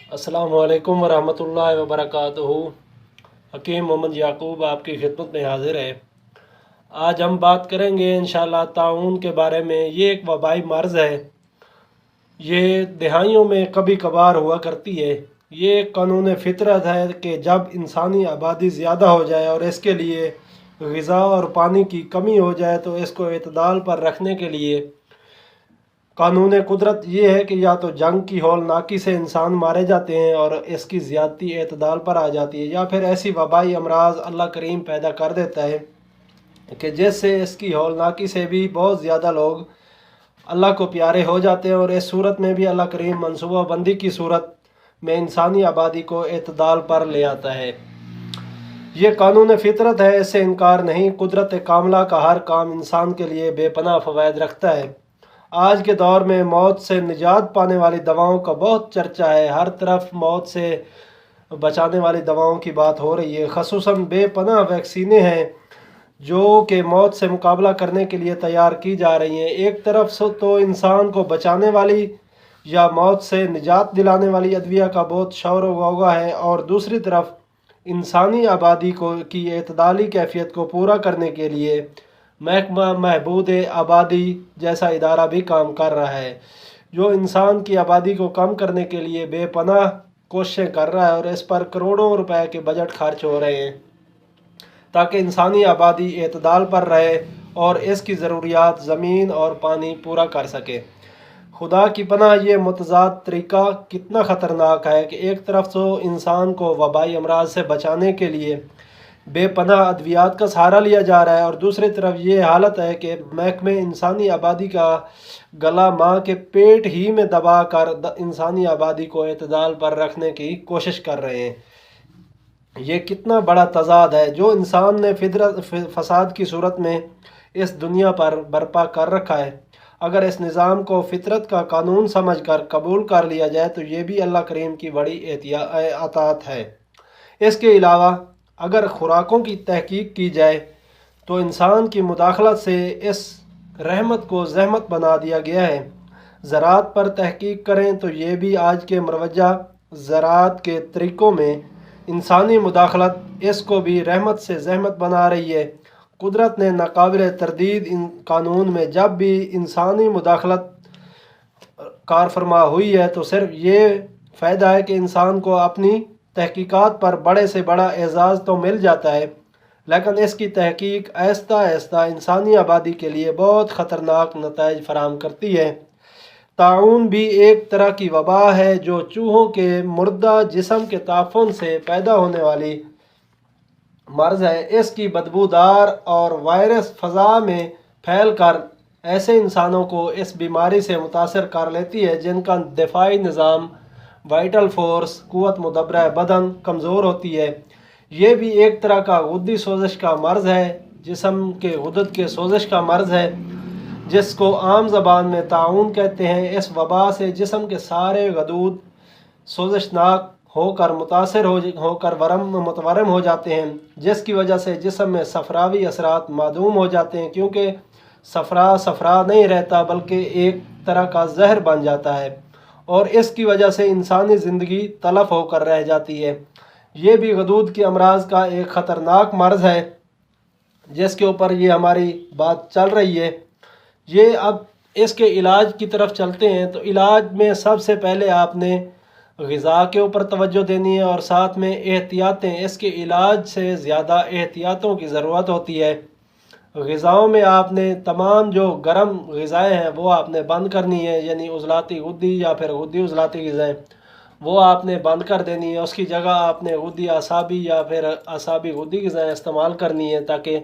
अस्सलामु अलैकुम वरहमतुल्लाहि वबरकातुहू। हकीम मोहम्मद याकूब आपकी खिदमत में हाजिर है। आज हम बात करेंगे इंशाअल्लाह ताउन के बारे में। ये एक वबाई मर्ज़ है, ये दहाइयों में कभी कभार हुआ करती है। ये एक कानून फितरत है कि जब इंसानी आबादी ज़्यादा हो जाए और इसके लिए ग़िज़ा और पानी की कमी हो जाए तो इसको एतदाल पर रखने के लिए कानून कुदरत ये है कि या तो जंग की हौलनाकी से इंसान मारे जाते हैं और इसकी ज़्यादती एतदाल पर आ जाती है, या फिर ऐसी वबाई अमराज अल्लाह करीम पैदा कर देता है कि जिससे इसकी हौलनाकी से भी बहुत ज़्यादा लोग अल्लाह को प्यारे हो जाते हैं। और इस सूरत में भी अल्लाह करीम मनसूबा बंदी की सूरत में इंसानी आबादी को एतदाल पर ले आता है। ये कानून फितरत है, इससे इनकार नहीं। कुदरत कामला का हर काम इंसान के लिए बेपनाह फ़वाइद रखता है। आज के दौर में मौत से निजात पाने वाली दवाओं का बहुत चर्चा है। हर तरफ मौत से बचाने वाली दवाओं की बात हो रही है। ख़ुसूसन बेपनाह वैक्सीनें हैं जो कि मौत से मुकाबला करने के लिए तैयार की जा रही हैं। एक तरफ से तो इंसान को बचाने वाली या मौत से निजात दिलाने वाली अदविया का बहुत शोर व गौगा है, और दूसरी तरफ इंसानी आबादी को की एतदाली कैफियत को पूरा करने के लिए महकमा महबूद आबादी जैसा इदारा भी काम कर रहा है, जो इंसान की आबादी को कम करने के लिए बेपनाह कोशिशें कर रहा है। और इस पर करोड़ों रुपए के बजट खर्च हो रहे हैं ताकि इंसानी आबादी एतदाल पर रहे और इसकी ज़रूरियात ज़मीन और पानी पूरा कर सके। खुदा की पनाह ये मुतज़ाद तरीका कितना ख़तरनाक है कि एक तरफ तो इंसान को वबाई अमराज से बचाने के लिए बेपनाह अद्वियात का सहारा लिया जा रहा है, और दूसरी तरफ ये हालत है कि महकमे इंसानी आबादी का गला माँ के पेट ही में दबा कर इंसानी आबादी को एतदाल पर रखने की कोशिश कर रहे हैं। ये कितना बड़ा तज़ाद है जो इंसान ने फितरत फसाद की सूरत में इस दुनिया पर बर्पा कर रखा है। अगर इस निज़ाम को फितरत का कानून समझ कर कबूल कर लिया जाए तो ये भी अल्लाह करीम की बड़ी अतात है। इसके अलावा अगर खुराकों की तहकीक की जाए तो इंसान की मुदाखलत से इस रहमत को जहमत बना दिया गया है। ज़राअत पर तहकीक करें तो ये भी आज के मरवजा ज़राअत के तरीक़ों में इंसानी मुदाखलत इसको भी रहमत से जहमत बना रही है। कुदरत ने नाकाबिल तरदीद इन कानून में जब भी इंसानी मुदाखलत कार फरमा हुई है तो सिर्फ ये फ़ायदा है कि इंसान को अपनी तहकीकात पर बड़े से बड़ा एजाज़ तो मिल जाता है, लेकिन इसकी तहकीक आहिस्ता आहिस्ता इंसानी आबादी के लिए बहुत ख़तरनाक नताइज फराहम करती है। ताउन भी एक तरह की वबा है जो चूहों के मुर्दा जिस्म के ताफुन से पैदा होने वाली मर्ज़ है। इसकी बदबूदार और वायरस फ़ज़ा में फैल कर ऐसे इंसानों को इस बीमारी से मुतासर कर लेती है जिनका दिफाई निज़ाम वाइटल फोर्स क़ुव्वत मुदब्बरा बदन कमज़ोर होती है। ये भी एक तरह का गुद्दी सोजिश का मर्ज़ है, जिस्म के गुदद के सोजिश का मर्ज़ है, जिसको आम ज़बान में ताउन कहते हैं। इस वबा से जिस्म के सारे गदूद सोजिशनाक होकर मुतासर होकर मुतवरम हो जाते हैं, जिसकी वजह से जिस्म में सफरावी असरात मादूम हो जाते हैं, क्योंकि सफरा नहीं रहता बल्कि एक तरह का जहर बन जाता है, और इसकी वजह से इंसानी ज़िंदगी तलफ होकर रह जाती है। ये भी गदूद की अमराज का एक ख़तरनाक मर्ज़ है जिसके ऊपर ये हमारी बात चल रही है। ये अब इसके इलाज की तरफ चलते हैं। तो इलाज में सबसे पहले आपने ग़िज़ा के ऊपर तवज्जो देनी है और साथ में एहतियातें। इसके इलाज से ज़्यादा एहतियातों की ज़रूरत होती है। ग़िज़ाओं में आपने तमाम जो गर्म ग़िज़ाएँ हैं वो आपने बंद करनी है, यानी उज़लाती गुद्दी या फिर गुद्दी उज़लाती ग़िज़ाएँ वो आपने बंद कर देनी है। उसकी जगह आपने गुद्दी आसाबी या फिर आसाबी गुद्दी ग़िज़ाएँ इस्तेमाल करनी है ताकि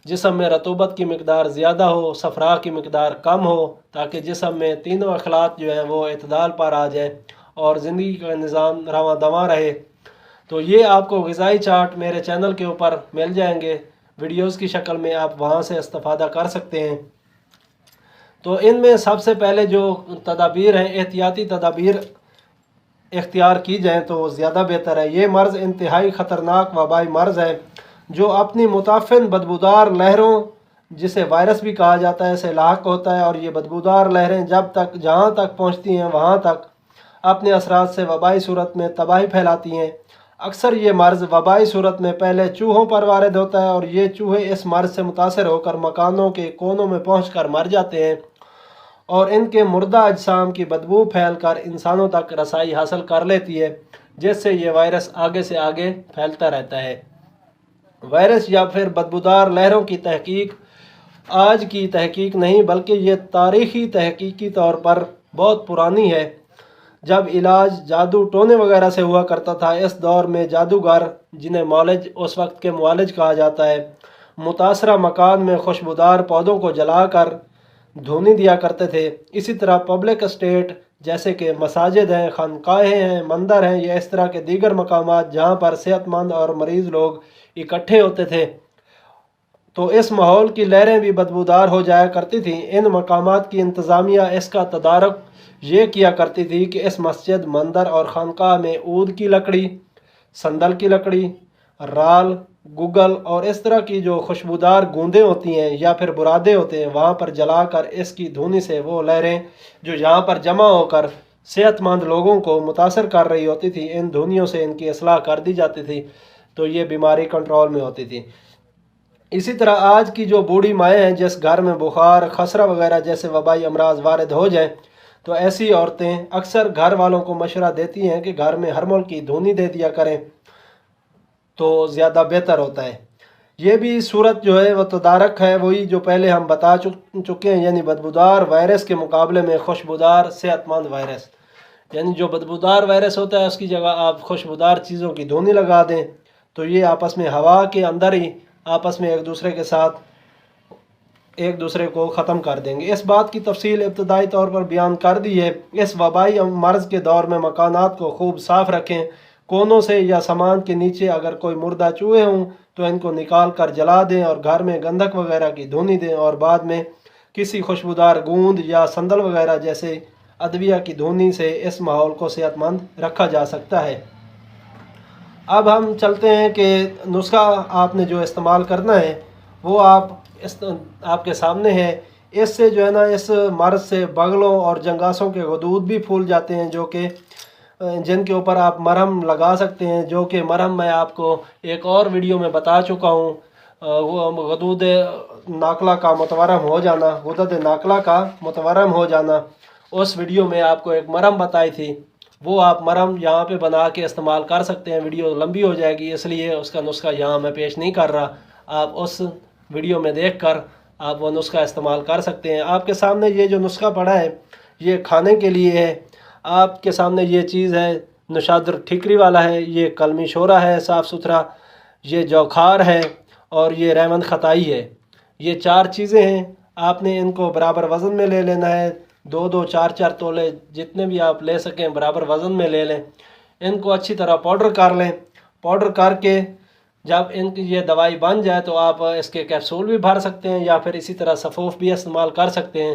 जिस्म में रतूबत की मिकदार ज़्यादा हो, सफ़रा की मिकदार कम हो, ताकि जिस्म में तीनों अखलात जो हैं वो एतदाल पर आ जाए और ज़िंदगी का निज़ाम रवां दवां रहे। तो ये आपको ग़िज़ाई चार्ट मेरे चैनल के ऊपर मिल जाएंगे, वीडियोस की शक्ल में आप वहाँ से इस्तेफ़ादा कर सकते हैं। तो इनमें सबसे पहले जो तदाबीर हैं, एहतियाती तदाबीर इख्तियार की जाएँ तो ज़्यादा बेहतर है। ये मर्ज़ इंतहाई ख़तरनाक वबाई मर्ज़ है जो अपनी मुताफ़िन बदबूदार लहरों, जिसे वायरस भी कहा जाता है, से लाक होता है। और ये बदबूदार लहरें जब तक जहाँ तक पहुँचती हैं वहाँ तक اپنے اثرات سے وبائی صورت میں تباہی پھیلاتی ہیں۔ اکثر یہ مرض وبائی صورت میں پہلے چوہوں پر وارد ہوتا ہے اور یہ چوہے اس مرض سے متاثر ہو کر مکانوں کے کونوں میں پہنچ کر مر جاتے ہیں اور ان کے مردہ اجسام کی بدبو پھیل کر انسانوں تک رسائی حاصل کر لیتی ہے، جس سے یہ وائرس آگے سے آگے پھیلتا رہتا ہے۔ وائرس یا پھر بدبودار لہروں کی تحقیق آج کی تحقیق نہیں بلکہ یہ تاریخی تحقیقی طور پر بہت پرانی ہے۔ جب علاج جادو ٹونے وغیرہ سے ہوا کرتا تھا، اس دور میں جادوگر، جنہیں معالج اس وقت کے معالج کہا جاتا ہے، متاثرہ مکان میں خوشبودار پودوں کو جلا کر دھونی دیا کرتے تھے۔ اسی طرح پبلک اسٹیٹ جیسے کہ مساجد ہیں، خانقاہیں ہیں، مندر ہیں یا اس طرح کے دیگر مقامات جہاں پر صحت مند اور مریض لوگ اکٹھے ہوتے تھے، تو اس ماحول کی لہریں بھی بدبودار ہو جایا کرتی تھیں۔ ان مقامات کی انتظامیہ اس کا تدارک یہ کیا کرتی تھی کہ اس مسجد، مندر اور خانقاہ میں عود کی لکڑی، سندل کی لکڑی، رال، گگل اور اس طرح کی جو خوشبودار گوندیں ہوتی ہیں یا پھر برادے ہوتے ہیں، وہاں پر جلا کر اس کی دھونی سے وہ لہریں جو یہاں پر جمع ہو کر صحت مند لوگوں کو متاثر کر رہی ہوتی تھی، ان دھونیوں سے ان کی اصلاح کر دی جاتی تھی، تو یہ بیماری کنٹرول میں ہوتی تھی۔ اسی طرح آج کی جو بوڑھی مائیں ہیں، جس گھر میں بخار، خسرہ وغیرہ جیسے وبائی امراض وارد ہو جائیں تو ایسی عورتیں اکثر گھر والوں کو مشورہ دیتی ہیں کہ گھر میں ہرمول کی دھونی دے دیا کریں تو زیادہ بہتر ہوتا ہے۔ یہ بھی صورت جو ہے وہ تدارک ہے، وہی جو پہلے ہم بتا چکے ہیں، یعنی بدبودار وائرس کے مقابلے میں خوشبودار صحت مند وائرس، یعنی جو بدبودار وائرس ہوتا ہے اس کی جگہ آپ خوشبودار چیزوں کی دھونی لگا دیں تو یہ آپس میں ہوا کے اندر ہی آپس میں ایک دوسرے کے ساتھ ایک دوسرے کو ختم کر دیں گے۔ اس بات کی تفصیل ابتدائی طور پر بیان کر دی ہے۔ اس وبائی مرض کے دور میں مکانات کو خوب صاف رکھیں۔ کونوں سے یا سامان کے نیچے اگر کوئی مردہ چوہے ہوں تو ان کو نکال کر جلا دیں اور گھر میں گندھک وغیرہ کی دھونی دیں اور بعد میں کسی خوشبودار گوند یا سندل وغیرہ جیسے ادویہ کی دھونی سے اس ماحول کو صحت مند رکھا جا سکتا ہے۔ اب ہم چلتے ہیں کہ نسخہ آپ نے جو استعمال کرنا ہے وہ آپ کے سامنے ہے۔ اس سے جو ہے نا اس مرض سے بغلوں اور جنگاسوں کے غدود بھی پھول جاتے ہیں، جو کہ جن کے اوپر آپ مرہم لگا سکتے ہیں، جو کہ مرہم میں آپ کو ایک اور ویڈیو میں بتا چکا ہوں، وہ غدود ناقلہ کا متورم ہو جانا، غدد ناقلہ کا متورم ہو جانا، اس ویڈیو میں آپ کو ایک مرہم بتائی تھی، وہ آپ مرہم یہاں پہ بنا کے استعمال کر سکتے ہیں۔ ویڈیو لمبی ہو جائے گی اس لیے اس کا نسخہ یہاں میں پیش نہیں کر رہا، آپ اس ویڈیو میں دیکھ کر آپ وہ نسخہ استعمال کر سکتے ہیں۔ آپ کے سامنے یہ جو نسخہ پڑا ہے یہ کھانے کے لیے ہے۔ آپ کے سامنے یہ چیز ہے، نشادر ٹھیکری والا ہے، یہ کلمی شورہ ہے صاف ستھرا، یہ جوخار ہے اور یہ ریمند خطائی ہے۔ یہ 4 چیزیں ہیں، آپ نے ان کو برابر وزن میں لے لینا ہے، 2-2 4-4 تولے جتنے بھی آپ لے سکیں برابر وزن میں لے لیں۔ ان کو اچھی طرح پاؤڈر کر لیں۔ پاؤڈر کر کے جب ان کی یہ دوائی بن جائے تو آپ اس کے کیپسول بھی بھر سکتے ہیں یا پھر اسی طرح سفوف بھی استعمال کر سکتے ہیں۔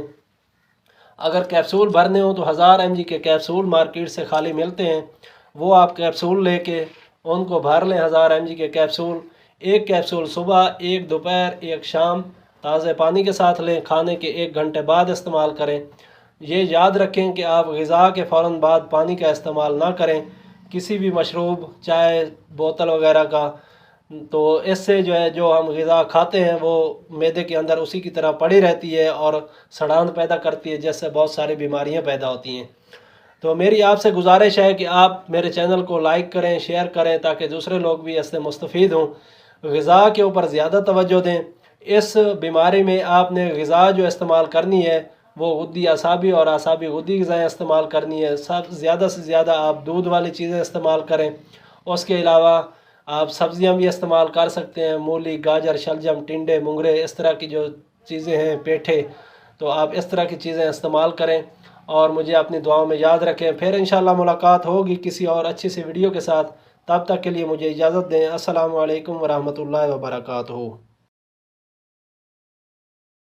اگر کیپسول بھرنے ہوں تو 1000 mg کے کیپسول مارکیٹ سے خالی ملتے ہیں، وہ آپ کیپسول لے کے ان کو بھر لیں 1000 mg کے کیپسول۔ ایک کیپسول صبح، ایک دوپہر، ایک شام تازہ پانی کے ساتھ لیں، کھانے کے 1 گھنٹے بعد استعمال کریں۔ یہ یاد رکھیں کہ آپ غذا کے فوراً بعد پانی کا استعمال نہ کریں، کسی بھی مشروب، چائے، بوتل وغیرہ کا، تو اس سے جو ہے جو ہم غذا کھاتے ہیں وہ معدے کے اندر اسی کی طرح پڑی رہتی ہے اور سڑان پیدا کرتی ہے، جس سے بہت ساری بیماریاں پیدا ہوتی ہیں۔ تو میری آپ سے گزارش ہے کہ آپ میرے چینل کو لائک کریں، شیئر کریں تاکہ دوسرے لوگ بھی اس سے مستفید ہوں۔ غذا کے اوپر زیادہ توجہ دیں۔ اس بیماری میں آپ نے غذا جو استعمال کرنی ہے وہ غدی اعصابی اور اعصابی غدی غذائیں استعمال کرنی ہے۔ زیادہ سے زیادہ آپ دودھ والی چیزیں استعمال کریں۔ اس کے علاوہ آپ سبزیاں بھی استعمال کر سکتے ہیں، مولی، گاجر، شلجم، ٹنڈے، مونگرے، اس طرح کی جو چیزیں ہیں، پیٹھے، تو آپ اس طرح کی چیزیں استعمال کریں اور مجھے اپنی دعاؤں میں یاد رکھیں۔ پھر انشاءاللہ ملاقات ہوگی کسی اور اچھی سی ویڈیو کے ساتھ، تب تک کے لیے مجھے اجازت دیں۔ السلام علیکم ورحمۃ اللہ وبرکاتہ۔